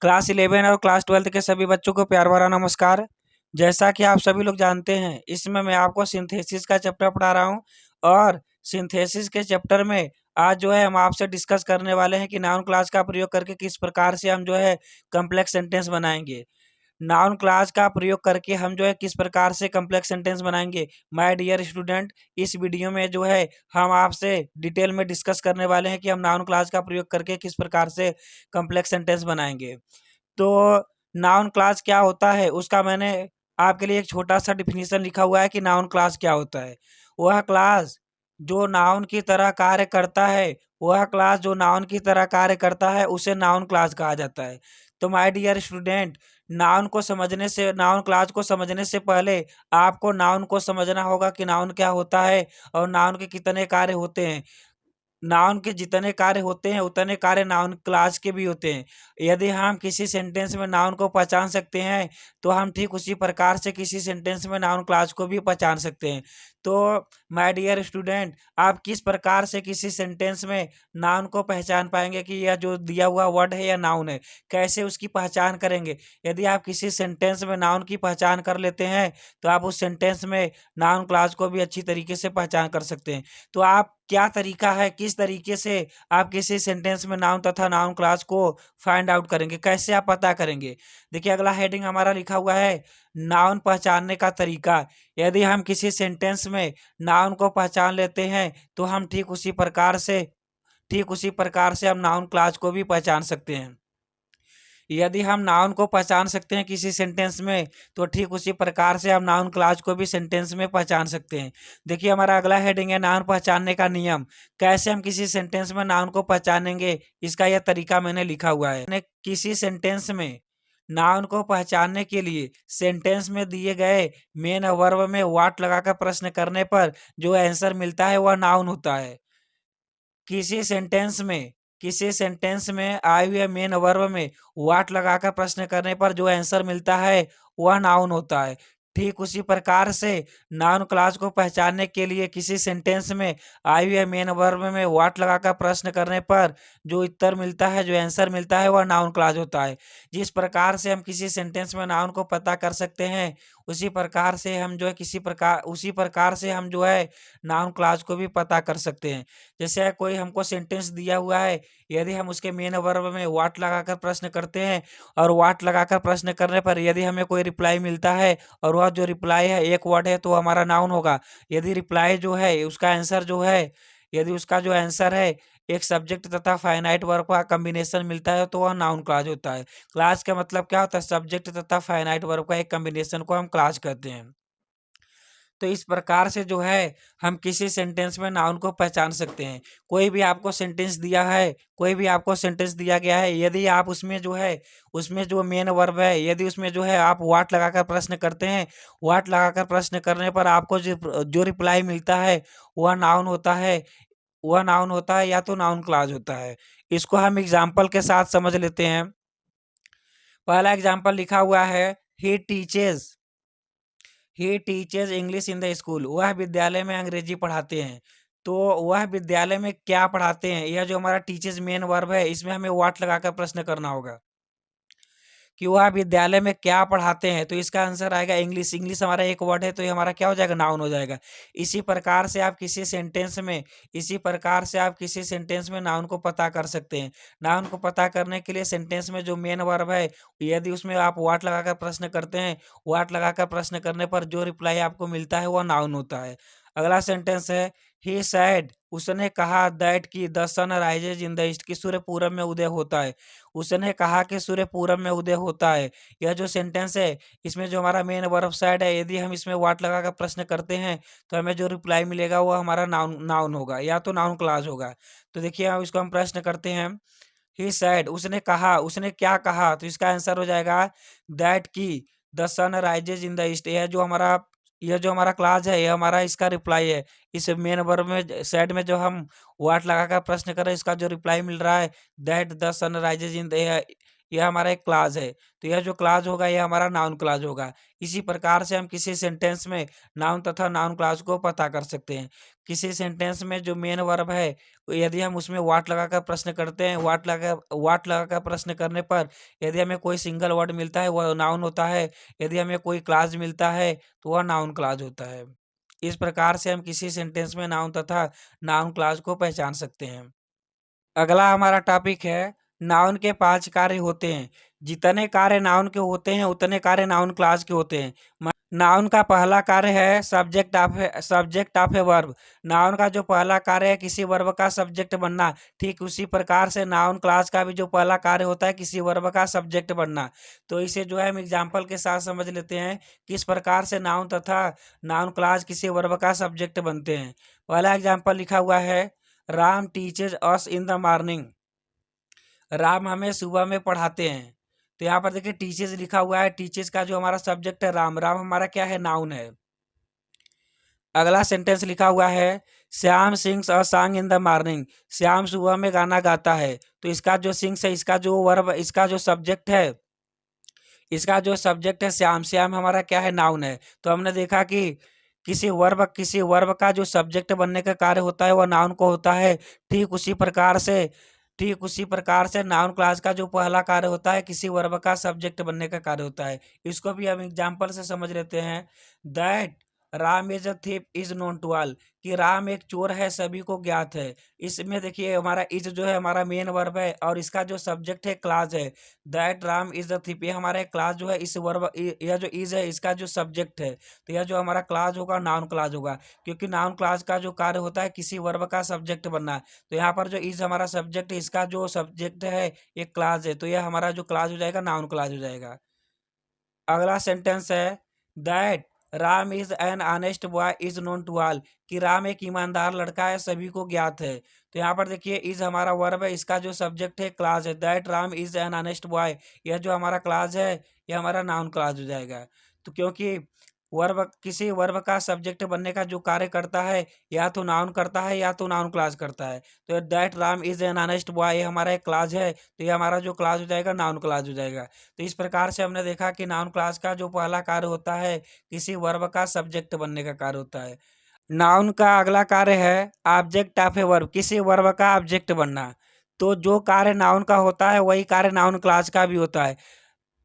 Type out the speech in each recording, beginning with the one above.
Class 11 और class 12 के सभी बच्चों को प्यार भरा नमस्कार। जैसा कि आप सभी लोग जानते हैं, इसमें मैं आपको सिंथेसिस का चैप्टर पढ़ा रहा हूँ और सिंथेसिस के चैप्टर में आज जो है हम आपसे डिस्कस करने वाले हैं कि नाउन क्लास का प्रयोग करके किस प्रकार से हम जो है कॉम्प्लेक्स सेंटेंस बनाएंगे। नाउन क्लास का प्रयोग करके हम जो है किस प्रकार से कॉम्प्लेक्स सेंटेंस बनाएंगे। माय डियर स्टूडेंट, इस वीडियो में जो है हम आपसे डिटेल में डिस्कस करने वाले हैं कि हम नाउन क्लास का प्रयोग करके किस प्रकार से कॉम्प्लेक्स सेंटेंस बनाएंगे। तो नाउन क्लास क्या होता है उसका मैंने आपके लिए एक छोटा सा डिफिनीशन लिखा हुआ है कि नाउन क्लास क्या होता है। वह क्लास जो नाउन की तरह कार्य करता है, वह क्लास जो नाउन की तरह कार्य करता है उसे नाउन क्लास कहा जाता है। तो my dear student, noun class को समझने से पहले आपको नाउन को समझना होगा कि नाउन क्या होता है और नाउन के कितने कार्य होते हैं। नाउन के जितने कार्य होते हैं उतने कार्य नाउन क्लास के भी होते हैं। यदि हम किसी सेंटेंस में नाउन को पहचान सकते हैं तो हम ठीक उसी प्रकार से किसी सेंटेंस में नाउन क्लास को भी पहचान सकते हैं। तो माय डियर स्टूडेंट, आप किस प्रकार से किसी सेंटेंस में नाउन को पहचान पाएंगे कि यह जो दिया हुआ वर्ड है या नाउन है, कैसे उसकी पहचान करेंगे। यदि आप किसी सेंटेंस में नाउन की पहचान कर लेते हैं तो आप उस सेंटेंस में नाउन क्लास को भी अच्छी तरीके से पहचान कर सकते हैं। तो आप क्या तरीका है, किस तरीके से आप किसी सेंटेंस में नाउन तथा नाउन क्लास को फाइंड आउट करेंगे, कैसे आप पता करेंगे। देखिए, अगला हेडिंग हमारा लिखा हुआ है नाउन पहचानने का तरीका। यदि हम किसी सेंटेंस में नाउन को पहचान लेते हैं तो हम ठीक उसी प्रकार से हम नाउन क्लास को भी पहचान सकते हैं। यदि हम नाउन को पहचान सकते हैं किसी सेंटेंस में तो ठीक उसी प्रकार से हम नाउन क्लास को भी सेंटेंस में पहचान सकते हैं। देखिए, हमारा अगला हेडिंग है नाउन पहचानने का नियम। कैसे हम किसी सेंटेंस में नाउन को पहचानेंगे, इसका यह तरीका मैंने लिखा हुआ है। किसी सेंटेंस में नाउन को पहचानने के लिए सेंटेंस में दिए गए मेन वर्ब में व्हाट लगाकर प्रश्न करने पर जो आंसर मिलता है वह नाउन होता है। किसी सेंटेंस में आए हुए मेन वर्ब में व्हाट लगाकर प्रश्न करने पर जो आंसर मिलता है वह नाउन होता है। ठीक उसी प्रकार से नाउन क्लास को पहचानने के लिए किसी सेंटेंस में आए हुए मेन वर्ब में व्हाट लगाकर प्रश्न करने पर जो उत्तर मिलता है, जो आंसर मिलता है, वह नाउन क्लास होता है। जिस प्रकार से हम किसी सेंटेंस में नाउन को पता कर सकते हैं उसी प्रकार से हम जो है नाउन क्लास को भी पता कर सकते हैं। जैसे कोई हमको सेंटेंस दिया हुआ है, यदि हम उसके मेन वर्ब में व्हाट लगाकर प्रश्न करते हैं और व्हाट लगाकर प्रश्न करने पर यदि हमें कोई रिप्लाई मिलता है और वह जो रिप्लाई है एक वर्ड है तो हमारा नाउन होगा। यदि रिप्लाई जो है उसका आंसर जो है यदि उसका जो आंसर है एक सब्जेक्ट तथा फाइनाइट वर्ब का कॉम्बिनेशन मिलता है तो वह नाउन क्लास होता है। क्लास का मतलब क्या होता है? सब्जेक्ट तथा फाइनाइट वर्ब का एक कॉम्बिनेशन को हम क्लास कहते हैं। तो इस प्रकार से जो है हम किसी सेंटेंस में नाउन को पहचान सकते हैं। कोई भी आपको सेंटेंस दिया गया है, यदि आप उसमें जो मेन वर्ब है, यदि उसमें जो है आप व्हाट लगाकर प्रश्न करते हैं, व्हाट लगाकर प्रश्न करने पर आपको जो रिप्लाई मिलता है वह नाउन होता है। या तो नाउन क्लॉज होता है। इसको हम एग्जाम्पल के साथ समझ लेते हैं। पहला एग्जाम्पल लिखा हुआ है, he teaches English in the school. वह विद्यालय में अंग्रेजी पढ़ाते हैं। तो वह विद्यालय में क्या पढ़ाते हैं, यह जो हमारा टीचर्स मेन वर्ब है इसमें हमें व्हाट लगाकर प्रश्न करना होगा कि वह विद्यालय में क्या पढ़ाते हैं। तो इसका आंसर आएगा इंग्लिश। इंग्लिश हमारा एक वर्ड है तो ये हमारा क्या हो जाएगा? नाउन हो जाएगा। इसी प्रकार से आप किसी सेंटेंस में नाउन को पता कर सकते हैं। नाउन को पता करने के लिए सेंटेंस में जो मेन वर्ब है, यदि उसमें आप व्हाट लगाकर प्रश्न करते हैं, व्हाट लगाकर प्रश्न करने पर जो रिप्लाई आपको मिलता है वह नाउन होता है। अगला सेंटेंस है, ही सैड, उसने कहा, दैट की the sun rises in the east, की सूर्य पूरब में उदय होता है। उसने कहा कि सूर्य पूरब में उदय होता है। यह जो सेंटेंस है इसमें जो हमारा मेन वर्ब सैड है, यदि हम इसमें व्हाट लगाकर प्रश्न करते हैं तो हमें जो रिप्लाई मिलेगा वो हमारा नाउन नाउन होगा या तो नाउन क्लॉज होगा। तो देखिए, अब इसको हम प्रश्न करते हैं, ही सैड, उसने कहा, उसने क्या कहा, तो इसका आंसर हो जाएगा दैट की the sun rises in the east. यह जो हमारा क्लास है, यह हमारा इसका रिप्लाई है। इस मेन वर्ब में सैड में जो हम व्हाट लगाकर प्रश्न कर रहे हैं इसका जो रिप्लाई मिल रहा है that the sun rises in the यह हमारा एक क्लॉज है। तो यह जो क्लॉज होगा यह हमारा नाउन क्लॉज होगा। इसी प्रकार से हम किसी सेंटेंस में नाउन तथा नाउन क्लॉज को पता कर सकते हैं। किसी सेंटेंस में जो मेन वर्ब है, यदि हम उसमें व्हाट लगाकर प्रश्न करते हैं, व्हाट लगाकर प्रश्न करने पर यदि हमें कोई सिंगल वर्ड मिलता है वह नाउन होता है। यदि हमें कोई क्लॉज मिलता है तो वह नाउन क्लॉज होता है। इस प्रकार से हम किसी सेंटेंस में नाउन तथा नाउन क्लॉज को पहचान सकते हैं। अगला हमारा टॉपिक है नाउन के 5 कार्य होते हैं। जितने कार्य नाउन के होते हैं उतने कार्य नाउन क्लॉज के होते हैं। नाउन का पहला कार्य है subject of a verb. Noun का जो पहला कार्य है किसी वर्ब का सब्जेक्ट बनना। ठीक उसी प्रकार से नाउन क्लॉज का भी जो पहला कार्य होता है किसी वर्ब का सब्जेक्ट बनना। तो इसे जो है हम एग्जाम्पल के साथ समझ लेते हैं किस प्रकार से नाउन तथा नाउन क्लॉज किसी वर्ब का सब्जेक्ट बनते हैं। पहला एग्जाम्पल लिखा हुआ है, Ram teaches us in the morning. Ram हमें सुबह में पढ़ाते हैं। तो यहाँ पर देखिए टीचेज लिखा हुआ है। टीचेज का जो हमारा सब्जेक्ट है राम, राम हमारा क्या है, नाउन है। अगला सेंटेंस लिखा हुआ है, Shyam sings a song in the morning. Shyam सुबह में गाना गाता है। तो इसका जो सिंग्स है, इसका जो वर्ब, इसका जो सब्जेक्ट है श्याम, श्याम हमारा क्या है, नाउन है। तो हमने देखा कि किसी वर्ब का जो सब्जेक्ट बनने का कार्य होता है वह नाउन को होता है। ठीक उसी प्रकार से नाउन क्लास का जो पहला कार्य होता है किसी वर्ब का सब्जेक्ट बनने का कार्य होता है। इसको भी हम एग्जाम्पल से समझ लेते हैं। That Ram is a thief is known to all. कि राम एक चोर है सभी को ज्ञात है। इसमें देखिए हमारा इज जो है हमारा मेन वर्ब है और इसका जो सब्जेक्ट है क्लास है। दैट राम इज द थिप, ये हमारा क्लास जो है इस वर्ब, यह जो इज है इसका जो सब्जेक्ट है। तो यह जो हमारा क्लास होगा नाउन क्लास होगा, क्योंकि नाउन क्लास का जो कार्य होता है किसी वर्ब का सब्जेक्ट बनना। तो यहाँ पर जो इज हमारा सब्जेक्ट है, इसका जो सब्जेक्ट है ये क्लास है। तो यह हमारा जो क्लास हो जाएगा नाउन क्लास हो जाएगा। अगला सेंटेंस है, that Ram is an honest boy is known to all. कि राम एक ईमानदार लड़का है सभी को ज्ञात है। तो यहाँ पर देखिए इज हमारा वर्ब है, इसका जो सब्जेक्ट है क्लास है। That Ram is an honest boy, यह जो हमारा क्लास है यह हमारा नाउन क्लास हो जाएगा। तो क्योंकि वर्ब किसी वर्ब का सब्जेक्ट बनने का जो कार्य करता है या तो नाउन करता है या तो नाउन क्लास करता है। तो that Ram is an honest boy ये हमारा एक क्लास है। तो ये हमारा जो क्लास हो जाएगा नाउन क्लास हो जाएगा। तो इस प्रकार से हमने देखा कि नाउन क्लास का जो पहला कार्य होता है किसी वर्ब का सब्जेक्ट बनने का कार्य होता है। नाउन का अगला कार्य है ऑब्जेक्ट ऑफ ए वर्ब, किसी वर्ब का ऑब्जेक्ट बनना। तो जो कार्य नाउन का होता है वही कार्य नाउन क्लास का भी होता है।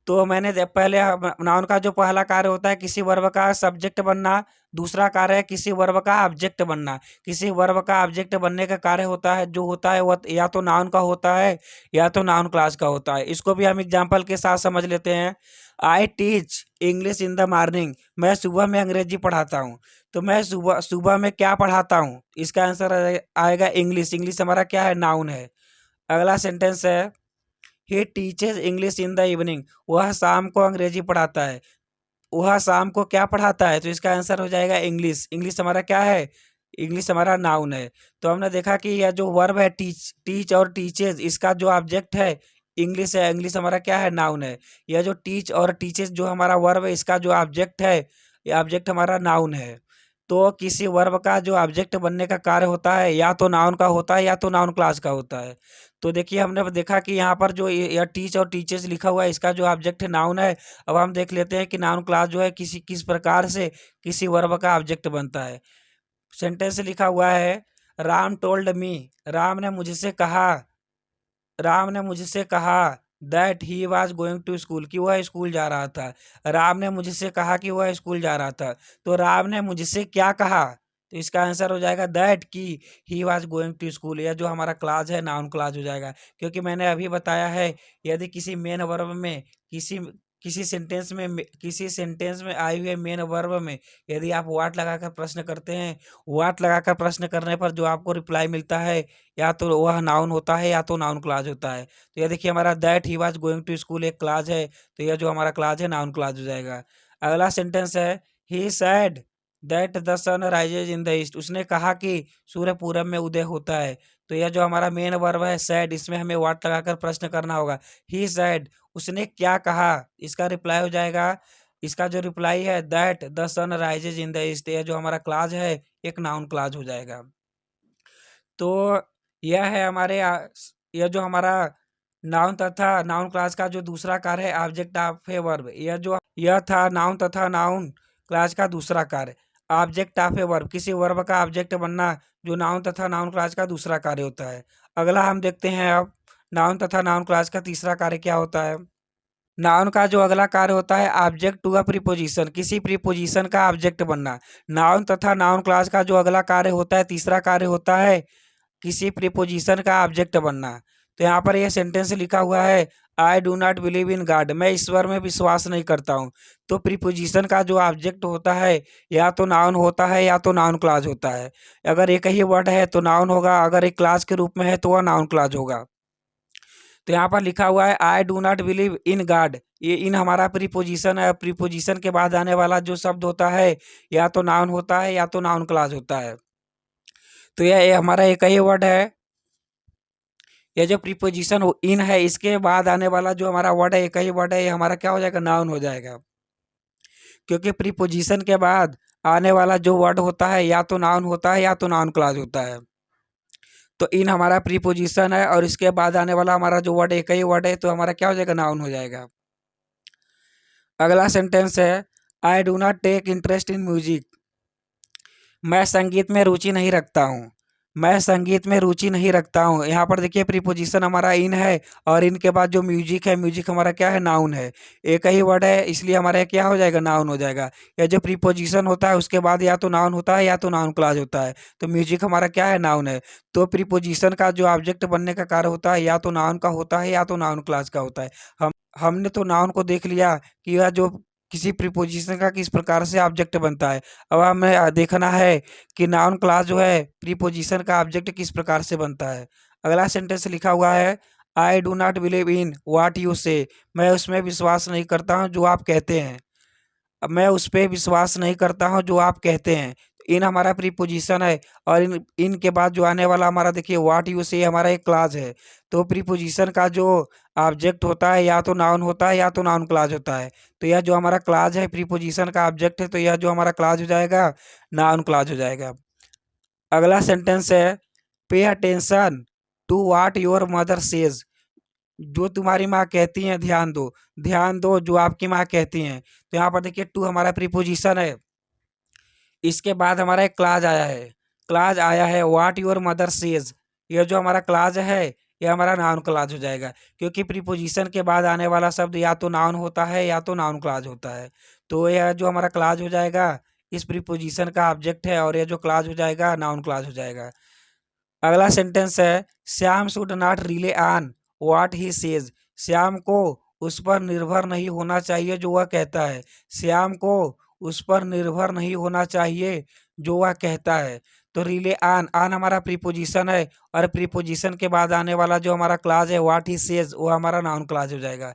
तो पहले नाउन का जो पहला कार्य होता है किसी वर्ब का सब्जेक्ट बनना। दूसरा कार्य है किसी वर्ब का ऑब्जेक्ट बनना। किसी वर्ब का ऑब्जेक्ट बनने का कार्य होता है जो होता है वह या तो नाउन का होता है या तो नाउन क्लास का होता है। इसको भी हम एग्जाम्पल के साथ समझ लेते हैं। I teach English in the morning. मैं सुबह में अंग्रेजी पढ़ाता हूँ। तो मैं सुबह सुबह में क्या पढ़ाता हूँ, इसका आंसर आएगा इंग्लिश। इंग्लिश हमारा क्या है, नाउन है। अगला सेंटेंस है, he teaches English in the evening. वह शाम को अंग्रेजी पढ़ाता है। वह शाम को क्या पढ़ाता है, तो इसका आंसर हो जाएगा इंग्लिश। इंग्लिश हमारा क्या है, इंग्लिश हमारा नाउन है। तो हमने देखा कि यह जो वर्ब है टीच टीच और टीचेज, इसका जो ऑब्जेक्ट है इंग्लिश है। इंग्लिश हमारा क्या है, नाउन है। यह जो टीच और टीचेज जो हमारा वर्ब है इसका जो ऑब्जेक्ट है, यह ऑब्जेक्ट हमारा नाउन है। तो किसी वर्ब का जो ऑब्जेक्ट बनने का कार्य होता है या तो नाउन का होता है या तो नाउन क्लास का होता है। तो देखिए हमने अब देखा कि यहाँ पर जो यह टीच और टीचर्स लिखा हुआ है इसका जो ऑब्जेक्ट है नाउन है। अब हम देख लेते हैं कि नाउन क्लास जो है किस प्रकार से किसी वर्ब का ऑब्जेक्ट बनता है। सेंटेंस लिखा हुआ है, राम टोल्ड मी। राम ने मुझसे कहा राम ने मुझसे कहा that he was going to school, कि वह स्कूल जा रहा था। राम ने मुझसे कहा कि वह स्कूल जा रहा था। तो राम ने मुझसे क्या कहा, तो इसका आंसर हो जाएगा दैट की he was going to school. यह जो हमारा क्लास है नाउन क्लास हो जाएगा। क्योंकि मैंने अभी बताया है यदि किसी मेन वर्ब में किसी किसी सेंटेंस में आए हुए मेन वर्ब में यदि आप व्हाट लगाकर प्रश्न करते हैं, व्हाट लगाकर प्रश्न करने पर जो आपको रिप्लाई मिलता है या तो वह नाउन होता है या तो नाउन क्लास होता है। तो यह देखिए हमारा that he was going to school एक क्लास है। तो यह जो हमारा क्लास है नाउन क्लास हो जाएगा। अगला सेंटेंस है, he said that the sun rises in the east. उसने कहा कि सूर्य पूरब में उदय होता है। तो यह जो हमारा मेन वर्ब है सैड, इसमें हमें व्हाट लगाकर प्रश्न करना होगा। ही सैड, उसने क्या कहा, इसका रिप्लाई हो जाएगा, इसका जो रिप्लाई है that the sun rises in the east. यह जो हमारा क्लास है एक नाउन क्लास हो जाएगा। तो यह है हमारे यह जो हमारा नाउन तथा नाउन क्लास का जो दूसरा कार्य है ऑब्जेक्ट ऑफ ए वर्ब। यह था नाउन तथा नाउन क्लास का दूसरा कार्य। ऑब्जेक्ट ऑफ ए वर्ब, किसी वर्ब का ऑब्जेक्ट बनना, जो नाउन तथा नाउन क्लास का दूसरा कार्य होता है। अगला हम देखते हैं अब नाउन तथा नाउन क्लास का तीसरा कार्य क्या होता है। नाउन का जो अगला कार्य होता है ऑब्जेक्ट टू अ प्रीपोजिशन, किसी प्रीपोजिशन का ऑब्जेक्ट बनना। नाउन तथा नाउन क्लास का जो अगला कार्य होता है, तीसरा कार्य होता है किसी प्रीपोजिशन का ऑब्जेक्ट बनना। तो यहाँ पर यह सेंटेंस लिखा हुआ है, I do not believe in God, मैं ईश्वर में विश्वास नहीं करता हूँ। तो प्रीपोजिशन का जो ऑब्जेक्ट होता है या तो नाउन होता है या तो नाउन क्लॉज होता है। अगर एक ही वर्ड है तो नाउन होगा, अगर एक क्लास के रूप में है तो वह नाउन क्लॉज होगा। तो यहाँ पर लिखा हुआ है I do not believe in God, ये इन हमारा प्रीपोजिशन है। प्रीपोजिशन के बाद आने वाला जो शब्द होता है या तो नाउन होता है या तो नाउन क्लॉज होता है। तो यह हमारा एक ही वर्ड है। यह जो प्रीपोजिशन इन है, इसके बाद आने वाला जो हमारा वर्ड है, एक ही वर्ड है, ये हमारा क्या हो जाएगा, नाउन हो जाएगा। क्योंकि प्रीपोजिशन के बाद आने वाला जो वर्ड होता है या तो नाउन होता है या तो नाउन क्लॉज होता है। तो इन हमारा प्रीपोजिशन है और इसके बाद आने वाला हमारा जो वर्ड एक ही वर्ड है, तो हमारा क्या हो जाएगा, नाउन हो जाएगा। अगला सेंटेंस है I do not take interest in music, मैं संगीत में रुचि नहीं रखता हूँ। मैं संगीत में रुचि नहीं रखता हूँ, यहाँ पर देखिए प्रीपोजिशन हमारा इन है और इनके बाद जो म्यूजिक है, म्यूजिक हमारा क्या है, नाउन है। एक ही वर्ड है इसलिए हमारा क्या हो जाएगा, नाउन हो जाएगा। या जो प्रीपोजिशन होता है उसके बाद या तो नाउन होता है या तो नाउन क्लॉज होता है। तो म्यूजिक हमारा क्या है, नाउन है। तो प्रीपोजिशन का जो ऑब्जेक्ट बनने का कार्य होता है या तो नाउन का होता है या तो नाउन क्लॉज का होता है। हमने तो नाउन को देख लिया कि यह जो किसी प्रीपोजिशन का किस प्रकार से ऑब्जेक्ट बनता है। अब हमें देखना है कि नाउन क्लॉज जो है प्रीपोजिशन का ऑब्जेक्ट किस प्रकार से बनता है। अगला सेंटेंस लिखा हुआ है I do not believe in what you से, मैं उसमें विश्वास नहीं करता हूँ जो आप कहते हैं। अब मैं उस पे विश्वास नहीं करता हूँ जो आप कहते हैं। इन हमारा प्रीपोजिशन है और इन के बाद जो आने वाला हमारा देखिए व्हाट यू से हमारा एक क्लॉज है। तो प्रीपोजिशन का जो ऑब्जेक्ट होता है या तो नाउन होता है या तो नाउन क्लॉज होता है। तो यह जो हमारा क्लॉज है प्रीपोजिशन का ऑब्जेक्ट है, तो यह जो हमारा क्लॉज हो जाएगा, नाउन क्लॉज हो जाएगा। अगला सेंटेंस है pay attention to what your mother says, जो तुम्हारी माँ कहती हैं ध्यान दो। ध्यान दो जो आपकी माँ कहती हैं। तो यहाँ पर देखिए टू हमारा प्रीपोजिशन है, इसके बाद हमारा एक क्लाज आया है। क्लाज आया है व्हाट योर मदर सेज, ये जो हमारा क्लाज है ये हमारा नाउन क्लाज हो जाएगा। क्योंकि प्रीपोजिशन के बाद आने वाला शब्द या तो नाउन होता है या तो नाउन क्लाज होता है। तो यह जो हमारा क्लाज हो जाएगा इस प्रीपोजिशन का ऑब्जेक्ट है और ये जो क्लाज हो जाएगा नाउन क्लाज हो जाएगा। अगला सेंटेंस है Shyam should not relay on what he says, Shyam को उस पर निर्भर नहीं होना चाहिए जो वह कहता है। श्याम को उस पर निर्भर नहीं होना चाहिए जो वह कहता है। तो रिले ऑन, ऑन हमारा प्रीपोजिशन है और प्रीपोजिशन के बाद आने वाला जो हमारा क्लाज है व्हाट ही सेज, वो हमारा नाउन क्लाज हो जाएगा।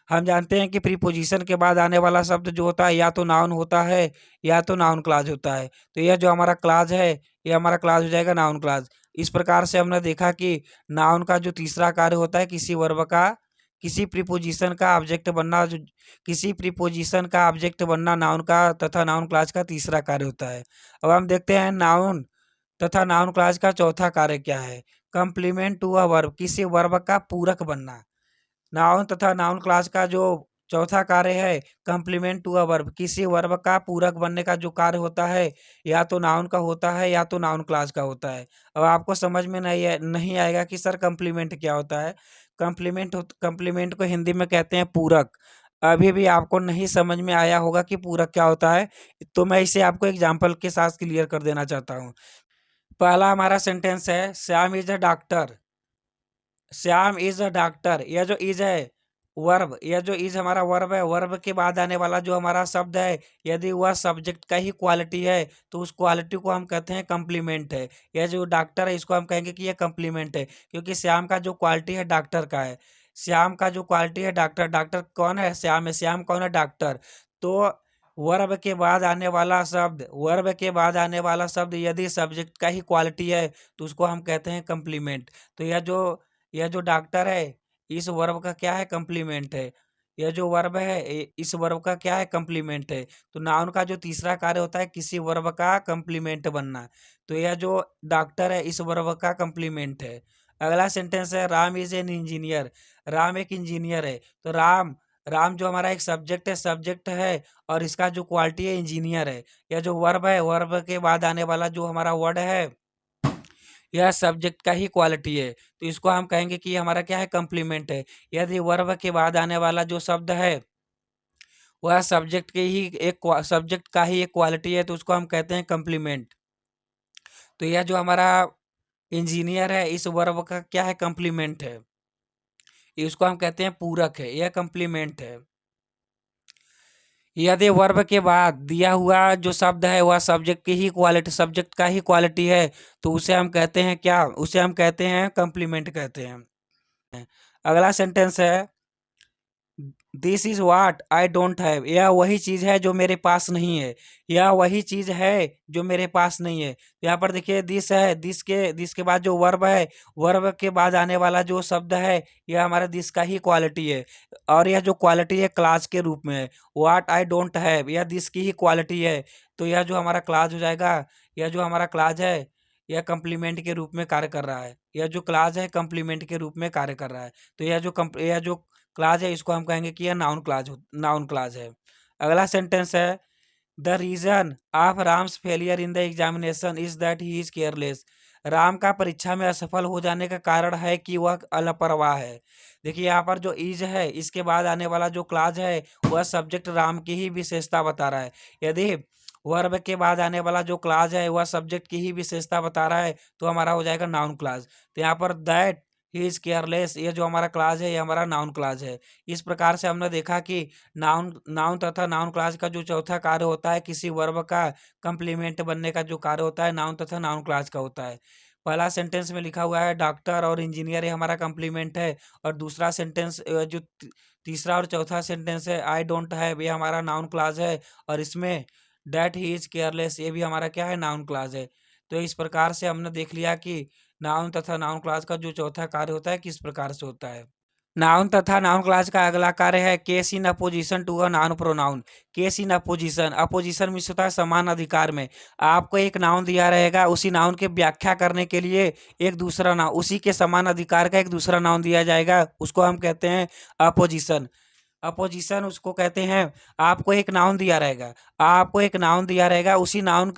हम जानते हैं कि प्रीपोजिशन के बाद आने वाला शब्द जो होता है या तो नाउन होता है या तो नाउन क्लाज होता है। तो यह जो हमारा क्लाज है ये हमारा क्लाज हो जाएगा, नाउन क्लाज। इस प्रकार से हमने देखा कि नाउन का जो तीसरा कार्य होता है किसी वर्ब का किसी प्रीपोजिशन का ऑब्जेक्ट बनना, जो किसी प्रीपोजिशन का ऑब्जेक्ट बनना नाउन का तथा नाउन क्लाज का तीसरा कार्य होता है। अब हम देखते हैं नाउन तथा नाउन क्लाज का चौथा कार्य क्या है। कंप्लीमेंट टू अ वर्ब, किसी वर्ब का पूरक बनना। नाउन तथा नाउन क्लास का जो चौथा कार्य है कंप्लीमेंट टू अ वर्ब, किसी वर्ब का पूरक बनने का जो कार्य होता है या तो नाउन का होता है या तो नाउन क्लास का होता है। अब आपको समझ में नहीं आएगा कि सर कंप्लीमेंट क्या होता है। कंप्लीमेंट को हिंदी में कहते हैं पूरक। अभी भी आपको नहीं समझ में आया होगा कि पूरक क्या होता है, तो मैं इसे आपको एग्जाम्पल के साथ क्लियर कर देना चाहता हूँ। पहला हमारा सेंटेंस है Shyam is a doctor. Shyam is a doctor, यह जो इज है वर्ब, यह जो इज हमारा वर्ब है, वर्ब के बाद आने वाला जो हमारा शब्द है यदि वह सब्जेक्ट का ही क्वालिटी है तो उस क्वालिटी को हम कहते हैं कम्प्लीमेंट है। यह जो डॉक्टर है इसको हम कहेंगे कि यह कम्प्लीमेंट है, क्योंकि श्याम का जो क्वालिटी है डॉक्टर का है। श्याम का जो क्वालिटी है डॉक्टर, डॉक्टर कौन है, श्याम है। श्याम कौन है, डॉक्टर। तो वर्ब के बाद आने वाला शब्द, वर्ब के बाद आने वाला शब्द यदि सब्जेक्ट का ही क्वालिटी है तो उसको हम कहते हैं कम्प्लीमेंट। तो यह जो डॉक्टर है इस वर्ब का क्या है, कम्प्लीमेंट है। यह जो वर्ब है इस वर्ब का क्या है, कम्प्लीमेंट है। तो नाउन का जो तीसरा कार्य होता है किसी वर्ब का कम्प्लीमेंट बनना। तो यह जो डॉक्टर है इस वर्ब का कम्प्लीमेंट है। अगला सेंटेंस है Ram is an engineer. Ram एक इंजीनियर है। तो राम राम जो हमारा एक सब्जेक्ट है और इसका जो क्वालिटी है इंजीनियर है। या जो वर्ब है, वर्ब के बाद आने वाला जो हमारा वर्ड है, यह सब्जेक्ट का ही क्वालिटी है। तो इसको हम कहेंगे कि हमारा क्या है, कंप्लीमेंट है। यदि वर्ब के बाद आने वाला जो शब्द है वह सब्जेक्ट का ही एक क्वालिटी है, तो उसको हम कहते हैं कंप्लीमेंट। तो यह जो हमारा इंजीनियर है, इस वर्ब का क्या है, कंप्लीमेंट है। इसको हम कहते हैं पूरक है, यह कंप्लीमेंट है। यदि वर्ब के बाद दिया हुआ जो शब्द है वह सब्जेक्ट का ही क्वालिटी है, तो उसे हम कहते हैं क्या, उसे हम कहते हैं कंप्लीमेंट कहते हैं। अगला सेंटेंस है this is what I don't have. यह वही चीज है जो मेरे पास नहीं है। यह वही चीज है जो मेरे पास नहीं है। यहाँ पर देखिए दिस है, दिस के बाद जो वर्ब है, वर्ब के बाद आने वाला जो शब्द है, यह हमारा दिस का ही क्वालिटी है। और यह जो क्वालिटी है क्लास के रूप में है। व्हाट आई डोंट हैव यह दिस की ही क्वालिटी है। तो यह जो हमारा क्लास हो जाएगा, यह जो हमारा क्लास है, यह कंप्लीमेंट के रूप में कार्य कर रहा है। यह जो क्लास है कंप्लीमेंट के रूप में कार्य कर रहा है। तो यह जो क्लास है, इसको हम कहेंगे कि यह नाउन क्लास है। अगला सेंटेंस है the reason of Ram's failure in the examination is that he is careless. Ram का परीक्षा में असफल हो जाने का कारण है कि वह लापरवाह है। देखिए यहाँ पर जो इज है, इसके बाद आने वाला जो क्लास है वह सब्जेक्ट राम की ही विशेषता बता रहा है। यदि वर्ब के बाद आने वाला जो क्लास है वह सब्जेक्ट की ही विशेषता बता रहा है, तो हमारा हो जाएगा नाउन क्लास। तो यहाँ पर दैट ही इज केयरलेस, ये जो हमारा क्लास है ये हमारा नाउन क्लास है। इस प्रकार से हमने देखा कि नाउन नाउन तथा नाउन क्लास का जो चौथा कार्य होता है, किसी वर्ब का कंप्लीमेंट बनने का जो कार्य होता है, नाउन तथा नाउन क्लास का होता है। पहला सेंटेंस में लिखा हुआ है डॉक्टर और इंजीनियर, ये हमारा कंप्लीमेंट है। और दूसरा सेंटेंस तीसरा और चौथा सेंटेंस है आई डोंट हैव, ये हमारा नाउन क्लास है। और इसमें दैट ही इज केयरलेस, ये भी हमारा क्या है, नाउन क्लास है। तो इस प्रकार से हमने देख लिया कि नाउन तथा नाउन क्लास का जो चौथा कार्य होता है किस प्रकार से होता है। नाउन तथा नाउन क्लास का अगला कार्य है case in apposition to a noun pronoun. Case in apposition, apposition means होता है समान अधिकार में। आपको एक नाउन दिया रहेगा, उसी नाउन के व्याख्या करने के लिए एक दूसरा नाउन, उसी के समान अधिकार का एक दूसरा नाउन दिया जाएगा, उसको हम कहते हैं अपोजिशन। अपोजिशन उसको कहते हैं, आपको एक नाउन दिया रहेगा, उसी नाउन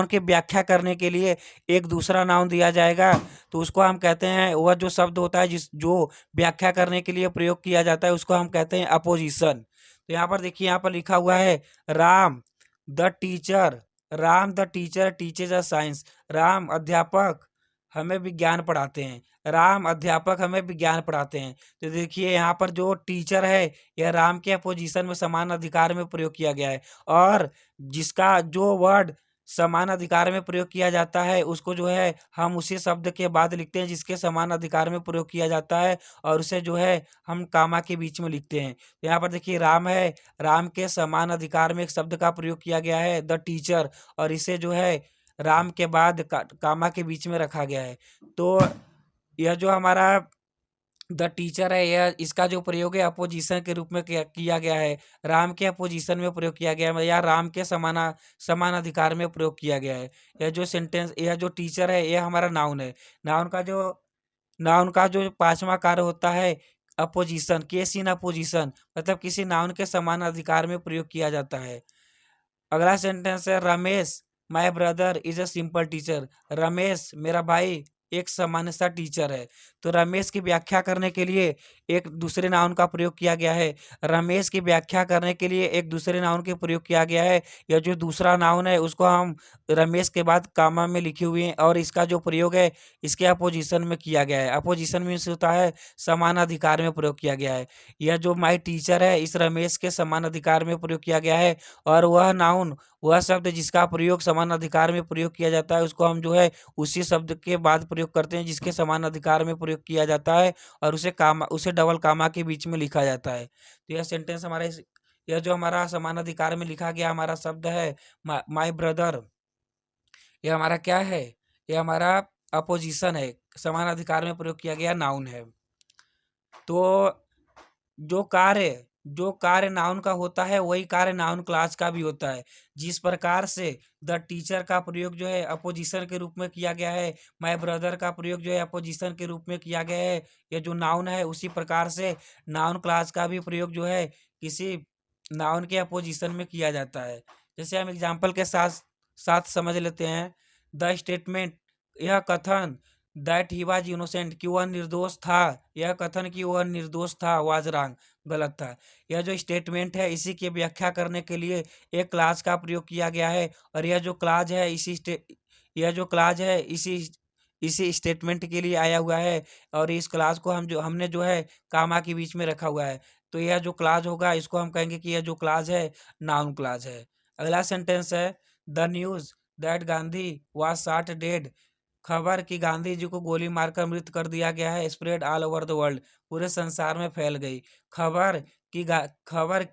के व्याख्या करने के लिए एक दूसरा नाउन दिया जाएगा, तो उसको हम कहते हैं, वह जो शब्द होता है जो व्याख्या करने के लिए प्रयोग किया जाता है, उसको हम कहते हैं अपोजिशन। तो यहाँ पर देखिए, यहाँ पर लिखा हुआ है Ram the teacher Ram the teacher teaches a science. Ram अध्यापक हमें विज्ञान पढ़ाते हैं। राम अध्यापक हमें विज्ञान पढ़ाते हैं। तो देखिए यहाँ पर जो टीचर है, यह राम के अपोजिशन में समान अधिकार में प्रयोग किया गया है। और जिसका जो वर्ड समान अधिकार में प्रयोग किया जाता है, उसको जो है हम उसी शब्द के बाद लिखते हैं जिसके समान अधिकार में प्रयोग किया जाता है, और उसे जो है हम कामा के बीच में लिखते हैं। तो यहाँ पर देखिए राम है, राम के समान अधिकार में एक शब्द का प्रयोग किया गया है द टीचर, और इसे जो है राम के बाद कामा के बीच में रखा गया है। तो यह जो हमारा द टीचर है, यह इसका जो प्रयोग है अपोजिशन के रूप में किया गया है। राम के अपोजिशन में प्रयोग किया गया है, या राम के समान अधिकार में प्रयोग किया गया है। यह जो टीचर है, यह हमारा नाउन है। नाउन का जो पांचवा कार्य होता है अपोजिशन, केस इन अपोजिशन, मतलब किसी नाउन के समान अधिकार में प्रयोग किया जाता है। अगला सेंटेंस है Ramesh my brother is a simple teacher. Ramesh मेरा भाई एक सामान्य सा टीचर है। तो रमेश की व्याख्या करने के लिए एक दूसरे नाउन का प्रयोग किया गया है। रमेश की व्याख्या करने के लिए एक दूसरे नाउन के प्रयोग किया गया है। यह जो दूसरा नाउन है उसको हम रमेश के बाद कामा में लिखे हुए हैं, और इसका जो प्रयोग है इसके अपोजिशन में किया गया है। अपोजिशन मीन्स होता है समान अधिकार में प्रयोग किया गया है। यह जो माई टीचर है, इस रमेश के समान अधिकार में प्रयोग किया गया है। और वह शब्द जिसका प्रयोग समान अधिकार में प्रयोग किया जाता है, उसको हम जो है उसी शब्द के बाद प्रयोग करते हैं जिसके समान अधिकार में प्रयोग किया जाता है, और उसे डबल कामा के बीच में लिखा जाता है। तो यह सेंटेंस यह जो हमारा समान अधिकार में लिखा गया हमारा शब्द है माय ब्रदर, यह हमारा क्या है, यह हमारा अपोजिशन है, समान अधिकार में प्रयोग किया गया नाउन है। तो जो कार्य जो कार्य नाउन का होता है वही कार्य नाउन क्लास का भी होता है। जिस प्रकार से द टीचर का प्रयोग जो है अपोजिशन के रूप में किया गया है, माय ब्रदर का प्रयोग जो है अपोजिशन के रूप में किया गया है, ये जो नाउन है उसी प्रकार से नाउन क्लास का भी प्रयोग जो है किसी नाउन के अपोजिशन में किया जाता है। जैसे हम एग्जाम्पल के साथ साथ समझ लेते हैं। द स्टेटमेंट, यह कथन, दैट ही वाज इनोसेंट, कि वह निर्दोष था, यह कथन कि वह निर्दोष था, वाज रॉन्ग, गलत था। यह जो स्टेटमेंट है इसी की व्याख्या करने के लिए एक क्लास का प्रयोग किया गया है, और यह जो क्लास है इसी स्टेटमेंट के लिए आया हुआ है, और इस क्लास को हमने जो है कामा के बीच में रखा हुआ है। तो यह जो क्लास होगा इसको हम कहेंगे कि यह जो क्लास है नाउन क्लास है। अगला सेंटेंस है, the news that Gandhi was shot dead, खबर कि गांधी जी को गोली मारकर मृत कर दिया गया है, spread all over the world, पूरे संसार में फैल गई। खबर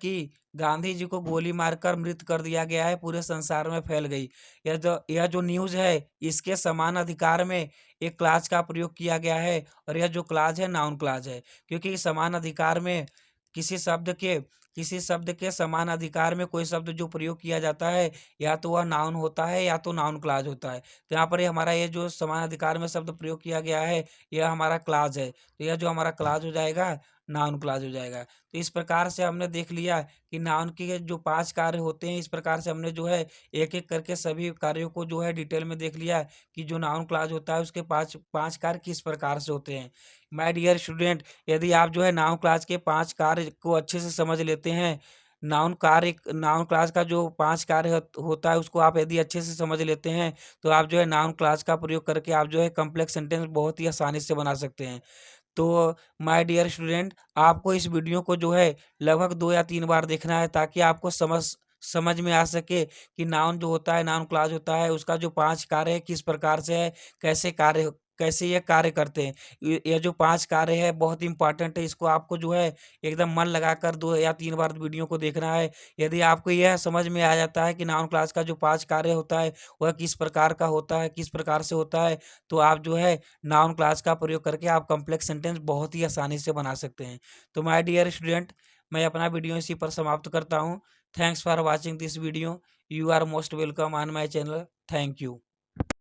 की गांधी जी को गोली मारकर मृत कर दिया गया है, पूरे संसार में फैल गई। यह जो न्यूज़ है इसके समान अधिकार में एक क्लास का प्रयोग किया गया है, और यह जो क्लास है नाउन क्लास है, क्योंकि समान अधिकार में किसी शब्द के किसी शब्द के समान अधिकार में कोई शब्द जो प्रयोग किया जाता है या तो वह नाउन होता है या तो नाउन क्लास होता है। तो यहाँ पर ये जो समान अधिकार में शब्द प्रयोग किया गया है यह हमारा क्लास है, तो यह जो हमारा क्लास हो जाएगा नाउन क्लास हो जाएगा। तो इस प्रकार से हमने देख लिया कि नाउन के जो 5 कार्य होते हैं, इस प्रकार से हमने जो है एक-एक करके सभी कार्यों को जो है डिटेल में देख लिया कि जो नाउन क्लास होता है उसके 5 कार्य किस प्रकार से होते हैं। माय डियर स्टूडेंट, यदि आप जो है नाउन क्लास के 5 कार्य को अच्छे से समझ लेते हैं, नाउन क्लास का जो 5 कार्य होता है उसको आप यदि अच्छे से समझ लेते हैं, तो आप जो है नाउन क्लास का प्रयोग करके आप जो है कॉम्प्लेक्स सेंटेंस बहुत ही आसानी से बना सकते हैं। तो माय डियर स्टूडेंट, आपको इस वीडियो को जो है लगभग 2 या 3 बार देखना है, ताकि आपको समझ में आ सके कि नाउन जो होता है, नाउन क्लॉज़ होता है, उसका जो 5 कार्य है किस प्रकार से है, कैसे ये कार्य करते हैं। ये जो 5 कार्य है बहुत इम्पोर्टेंट है, इसको आपको जो है एकदम मन लगाकर 2 या 3 बार वीडियो को देखना है। यदि आपको यह समझ में आ जाता है कि नाउन क्लॉज़ का जो 5 कार्य होता है, वह किस प्रकार का होता है, किस प्रकार से होता है, तो आप जो है नाउन क्लास का प्रयोग करके आप कॉम्प्लेक्स सेंटेंस बहुत ही आसानी से बना सकते हैं। तो माय डियर स्टूडेंट, मैं अपना वीडियो इसी पर समाप्त करता हूँ। Thanks for watching this video. You are most welcome on my channel. Thank you.